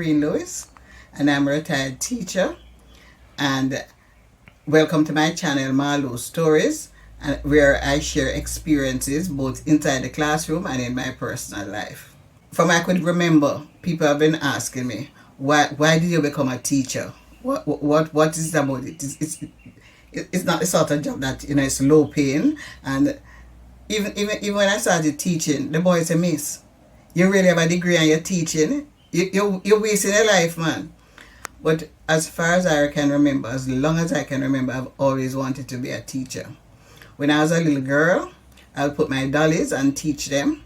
Lewis, and I'm a retired teacher. And welcome to my channel, Lew Stories, where I share experiences both inside the classroom and in my personal life. From I could remember, people have been asking me, why did you become a teacher? What is it about it? It's not the sort of job that it's low paying, and even when I started teaching, the boys say, Miss, you really have a degree and you're teaching? You're wasting your life, man. But as far as I can remember, as long as I can remember, I've always wanted to be a teacher. When I was a little girl, I would put my dollies and teach them,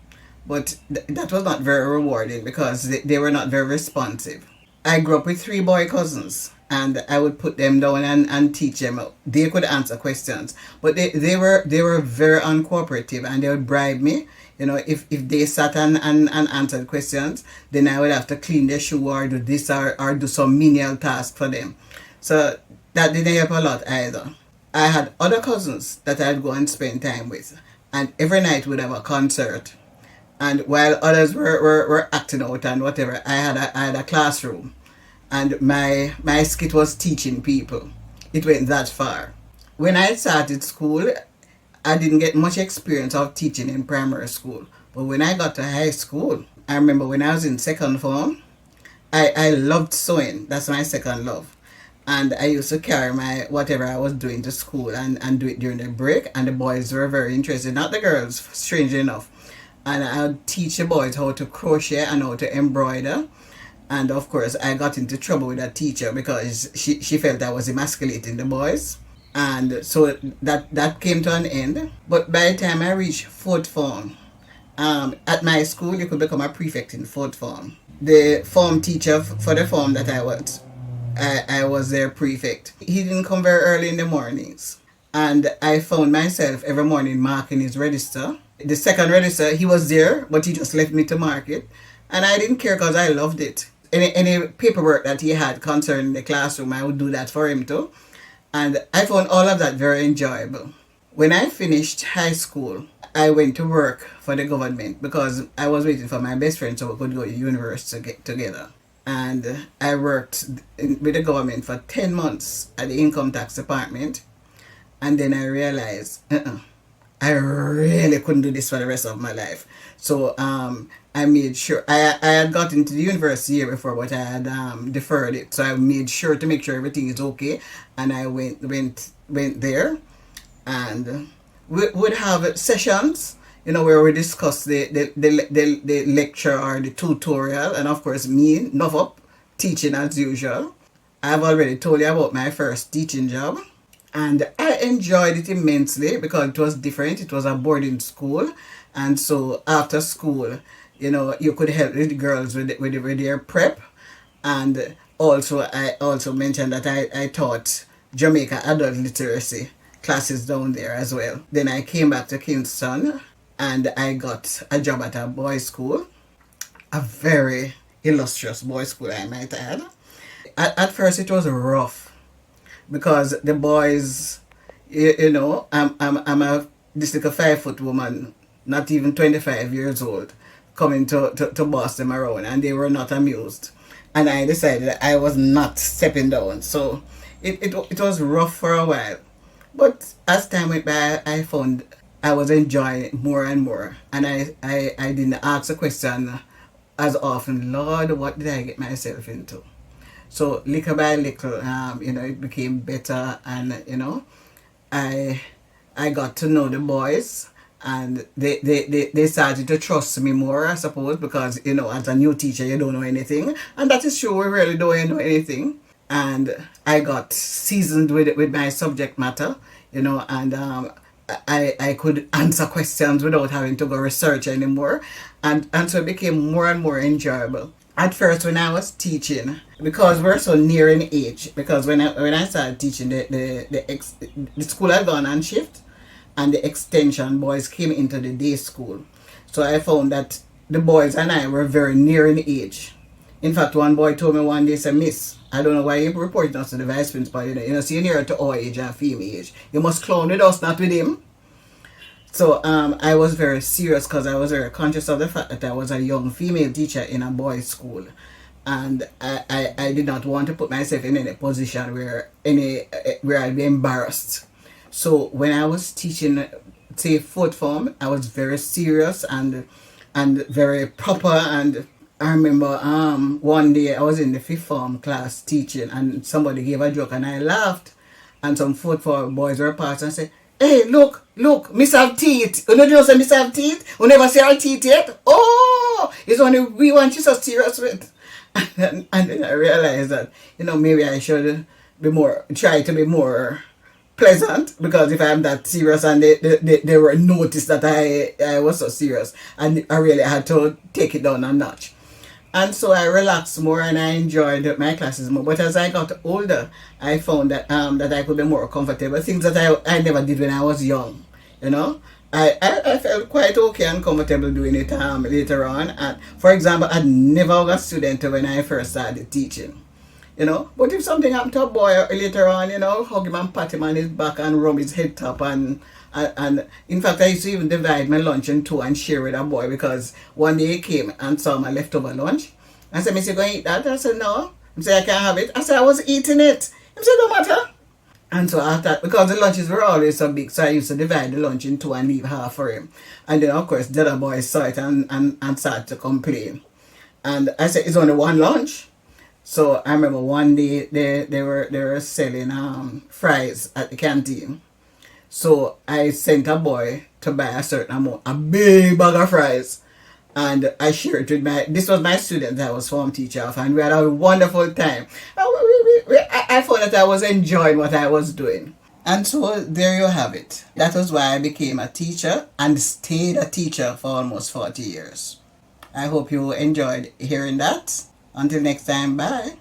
but that was not very rewarding because they were not very responsive. I grew up with 3 boy cousins, and I would put them down and teach them. They could answer questions, but they were very uncooperative, and they would bribe me. If they sat and answered questions, then I would have to clean their shoe or do this or do some menial task for them. So that didn't help a lot either. I had other cousins that I'd go and spend time with, and every night we'd have a concert. And while others were acting out and whatever, I had a classroom. And my skit was teaching people. It went that far. When I started school, I didn't get much experience of teaching in primary school. But when I got to high school, I remember when I was in second form, I loved sewing. That's my second love. And I used to carry my whatever I was doing to school and do it during the break. And the boys were very interested, not the girls, strangely enough. And I would teach the boys how to crochet and how to embroider. And of course, I got into trouble with that teacher because she felt I was emasculating the boys. And so that came to an end. But by the time I reached fourth form, at my school, you could become a prefect in fourth form. The form teacher for the form that I was their prefect. He didn't come very early in the mornings. And I found myself every morning marking his register. The second register, he was there, but he just left me to mark it. And I didn't care because I loved it. Any paperwork that he had concerning the classroom, I would do that for him too. And I found all of that very enjoyable. When I finished high school, I went to work for the government because I was waiting for my best friend so we could go to university to get together. And I worked with the government for 10 months at the income tax department. And then I realized, I really couldn't do this for the rest of my life. So I made sure, I had got into the university year before, but I had deferred it. So I made sure to make sure everything is okay. And I went there, and we would have sessions, where we discuss the lecture or the tutorial. And of course, me, enough up, teaching as usual. I've already told you about my first teaching job. And I enjoyed it immensely because it was different. It was a boarding school. And so after school, you could help the girls with their prep. And also, I also mentioned that I taught Jamaica adult literacy classes down there as well. Then I came back to Kingston and I got a job at a boys' school. A very illustrious boys' school, I might add. At first, it was rough. Because the boys, I'm this little 5-foot woman, not even 25 years old, coming to boss them around, and they were not amused. And I decided that I was not stepping down. So it was rough for a while. But as time went by, I found I was enjoying it more and more. And I didn't ask the question as often, Lord, what did I get myself into? So little by little, it became better, and I got to know the boys, and they started to trust me more, I suppose, because as a new teacher you don't know anything, and that is true. We really don't know anything, and I got seasoned with my subject matter, and I could answer questions without having to go research anymore, and so it became more and more enjoyable. At first, when I was teaching, because we're so near in age, because when I started teaching, the school had gone on shift, and the extension boys came into the day school. So I found that the boys and I were very near in age. In fact, one boy told me one day, said, Miss, I don't know why you're reporting us to the vice principal, so you're nearer to our age and female age. You must clown with us, not with him. So I was very serious because I was very conscious of the fact that I was a young female teacher in a boys' school. and I did not want to put myself in any position where I'd be embarrassed. So when I was teaching, say, fourth form, I was very serious and very proper. And I remember one day I was in the fifth form class teaching, and somebody gave a joke and I laughed, and some fourth form boys were passing and said, "Hey, look, Miss have teeth. You know say Miss have teeth? You never see her teeth yet? Oh, it's only we want she's so serious with." And then I realized that, maybe I should try to be more pleasant, because if I'm that serious and they were noticed that I was so serious, and I really had to take it down a notch. And so I relaxed more and I enjoyed my classes more. But as I got older, I found that I could be more comfortable. Things that I never did when I was young, you know. I felt quite okay and comfortable doing it later on. And for example, I'd never got a student when I first started teaching. But if something happened to a boy later on, hug him and pat him on his back and rub his head top, and in fact I used to even divide my lunch in two and share with a boy, because one day he came and saw my leftover lunch and said, "Miss, you going to eat that?" I said, "No." He said, "I can't have it." I said, "I was eating it." He said, "No matter." And so after, because the lunches were always so big, so I used to divide the lunch in two and leave half for him. And then of course the other boys saw it and started to complain. And I said, "It's only one lunch." So I remember one day they were selling fries at the canteen. So I sent a boy to buy a certain amount, a big bag of fries. And I shared it with this was my student that I was form teacher of, and we had a wonderful time. And I found that I was enjoying what I was doing. And so there you have it. That was why I became a teacher and stayed a teacher for almost 40 years. I hope you enjoyed hearing that. Until next time, bye.